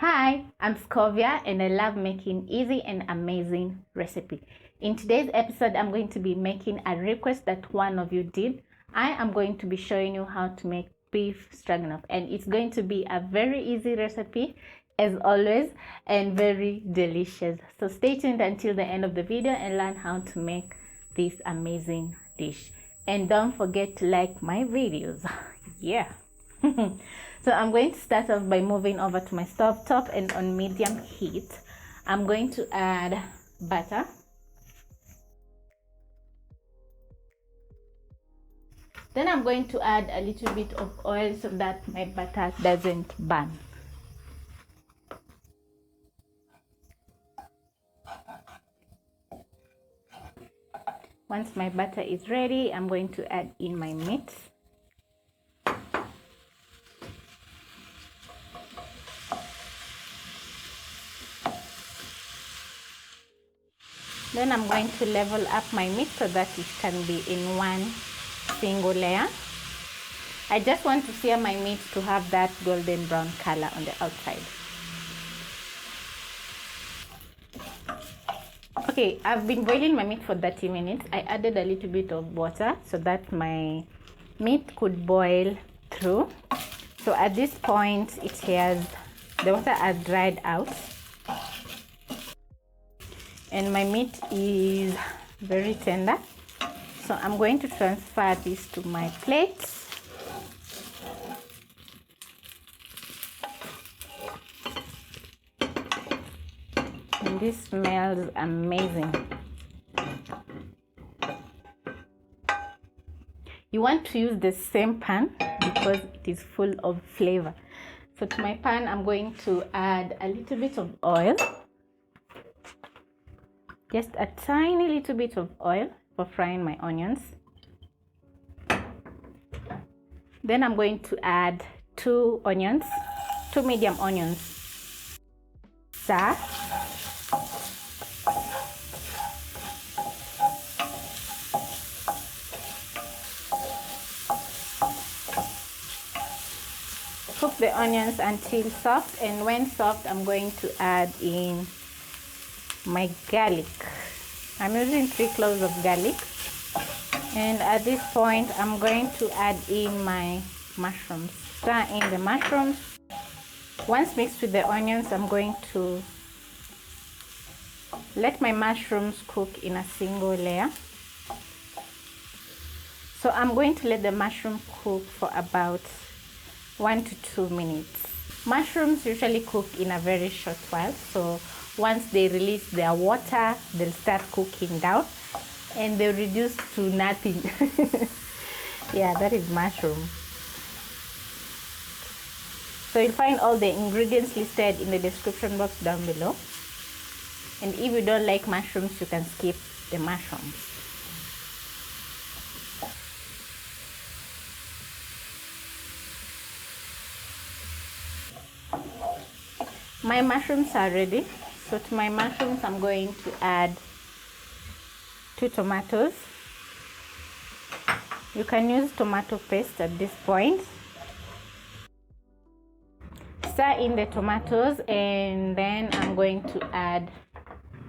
Hi, I'm Scovia and I love making easy and amazing recipe. In today's episode, I'm going to be making a request that one of you did. I am going to be showing you how to make beef stroganoff, and it's going to be a very easy recipe as always and very delicious. So stay tuned until the end of the video and learn how to make this amazing dish. And don't forget to like my videos. Yeah. So I'm going to start off by moving over to my stove top, and on medium heat I'm going to add butter. Then I'm going to add a little bit of oil so that my butter doesn't burn. Once my butter is ready, I'm going to add in my meat. Then I'm going to level up my meat so that it can be in one single layer. I just want to sear my meat to have that golden brown color on the outside. Okay, I've been boiling my meat for 30 minutes. I added a little bit of water so that my meat could boil through. So at this point, the water has dried out. And my meat is very tender. So I'm going to transfer this to my plate. And this smells amazing. You want to use the same pan because it is full of flavor. So to my pan, I'm going to add a little bit of oil. Just a tiny little bit of oil for frying my onions. Then I'm going to add two medium onions. Stir. Cook the onions until soft, and when soft, I'm going to add in my garlic. I'm using 3 cloves of garlic, and at this point I'm going to add in my mushrooms. Stir in the mushrooms. Once mixed with the onions, I'm going to let my mushrooms cook in a single layer. So I'm going to let the mushroom cook for about 1 to 2 minutes. Mushrooms usually cook in a very short while, so once they release their water, they'll start cooking down and they'll reduce to nothing. Yeah, that is mushroom. So you'll find all the ingredients listed in the description box down below. And if you don't like mushrooms, you can skip the mushrooms. My mushrooms are ready. So to my mushrooms, I'm going to add 2 tomatoes. You can use tomato paste at this point. Stir in the tomatoes, and then I'm going to add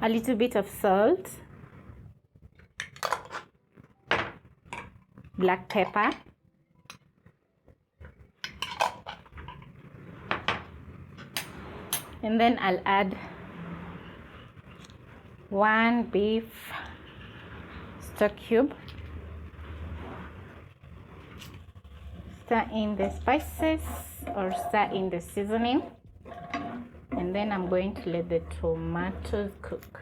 a little bit of salt, black pepper, and then I'll add 1 beef stock cube. Stir in the spices or stir in the seasoning, and then I'm going to let the tomatoes cook.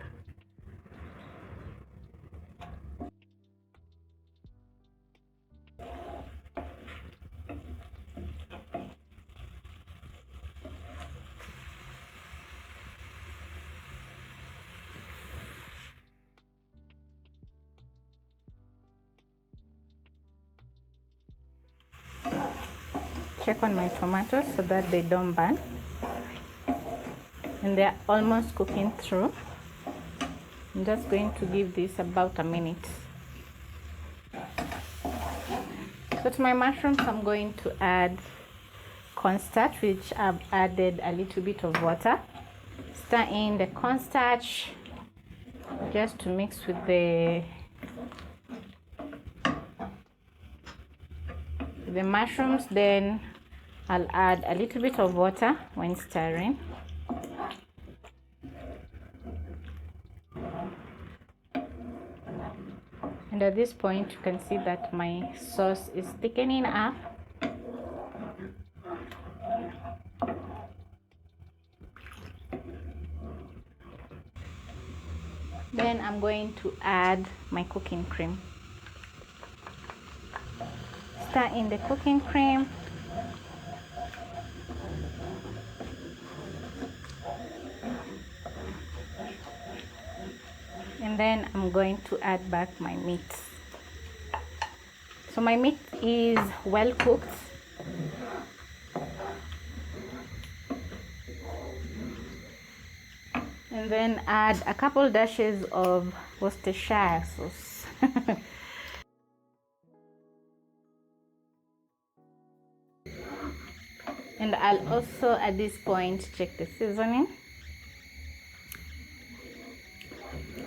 Check on my tomatoes so that they don't burn, and they're almost cooking through. I'm just going to give this about a minute. So to my mushrooms, I'm going to add cornstarch, which I've added a little bit of water. Stir in the cornstarch just to mix with the mushrooms. Then I'll add a little bit of water when stirring. And at this point, you can see that my sauce is thickening up. Then I'm going to add my cooking cream. Stir in the cooking cream. And then I'm going to add back my meat. So my meat is well cooked. And then add a couple dashes of Worcestershire sauce. And I'll also at this point check the seasoning.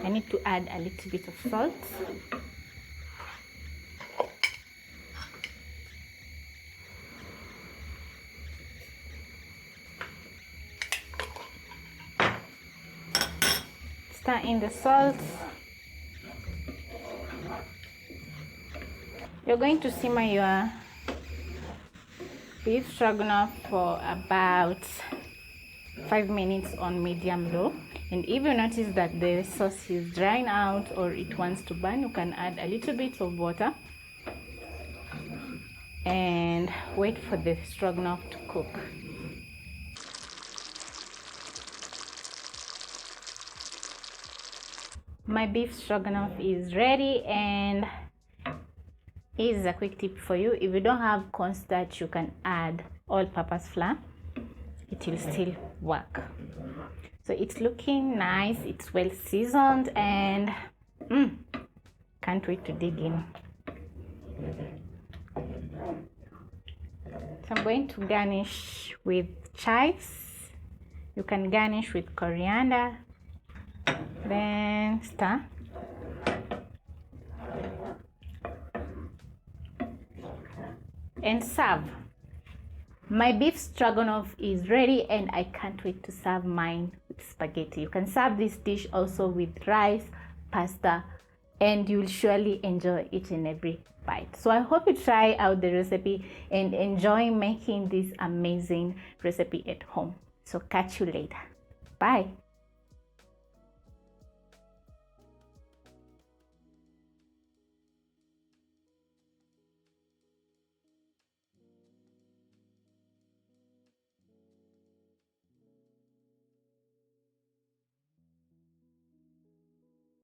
I need to add a little bit of salt. Stir in the salt. You're going to simmer your beef stroganoff for about 5 minutes on medium low. And if you notice that the sauce is drying out or it wants to burn, you can add a little bit of water and wait for the stroganoff to cook. My beef stroganoff is ready, and here's a quick tip for you. If you don't have cornstarch, you can add all-purpose flour. It will still work. So it's looking nice, it's well seasoned, and can't wait to dig in. So I'm going to garnish with chives. You can garnish with coriander. Then stir. And serve. My beef stroganoff is ready, and I can't wait to serve mine with spaghetti. You can serve this dish also with rice, pasta, and you'll surely enjoy each and every bite. So I hope you try out the recipe and enjoy making this amazing recipe at home. So catch you later. Bye.